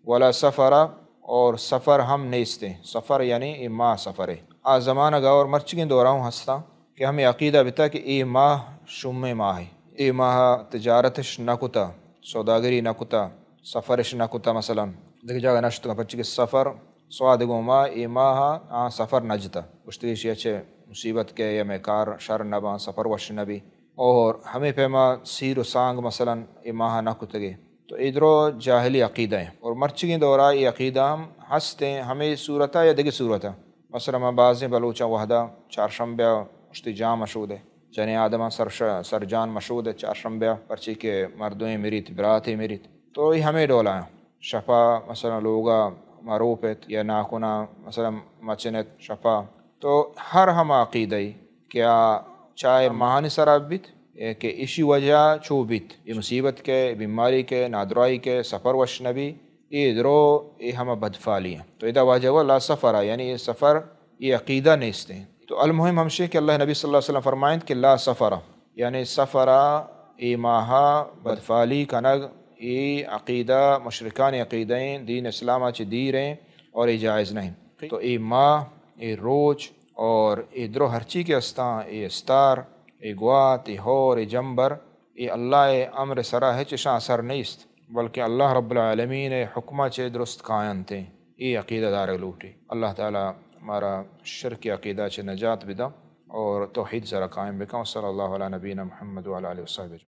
ولا سفر اور سفر ہم نیستے سفر یعنی ای ماہ سفر ہے آ زمانہ گاور مرچگیں دوراؤں ہستا کہ ہمیں عقیدہ بتا کہ ای ماہ شم ماہ ہے ای ماہ تجارتش نکتا سوداگری نکتا سفرش نکتا مثلا دیکھ جاگہ نشتگا پچی کہ سفر سوادگو ماہ ای ماہ سفر نجتا اشتگیش اچھے مصیبت کے یا میں کار شر نبا سفر وش نبی اور ہمیں پیما سیر و سانگ مثلا ای ماہ نکتگے تو ادھرو جاہلی عقیدہ ہیں اور مرچگیں دورا یہ عقیدہ ہم ہستے ہمیں صورتہ یا دیکھ صورتہ مثلا ہم بعضیں بلوچا وحدہ چارشنبہ اشتی جام مشہود ہے جنی آدمہ سرجان مشہود ہے چارشنبہ پرچی کے مردویں میریت براتیں میریت تو یہ ہمیں ڈولا ہیں شفا مثلا لوگا مروپت یا ناکنا مثلا مچنت شفا تو ہر ہم عقیدہ کیا چاہے ماہانی سراب بیت کہ اسی وجہ چو بیت یہ مصیبت کے بیماری کے نادرائی کے سفر وش نبی یہ درو یہ ہم بدفالی ہیں تو ادا واجہ و لا سفر یعنی یہ سفر یہ عقیدہ نیستے ہیں تو المہم ہمشے کہ اللہ نبی صلی اللہ علیہ وسلم فرمائیں کہ لا سفر یعنی سفر ای ماہا بدفالی کنگ ای عقیدہ مشرکان عقیدیں دین اسلامہ چی دیریں اور ای جائز نہیں تو ای ماہ ای روچ اور ای درو ہرچی کے استان ای استار ای گوات ای ہور ای جنبر ای اللہ امر سرا ہے چشاں اثر نیست بلکہ اللہ رب العالمین حکمہ چے درست قائم تھے ای عقیدہ دار لوٹی اللہ تعالی ہمارا شرک عقیدہ چے نجات بدا اور توحید سرا قائم بکا صلی اللہ علیہ نبینا محمد وعلی آلہ وصحبہ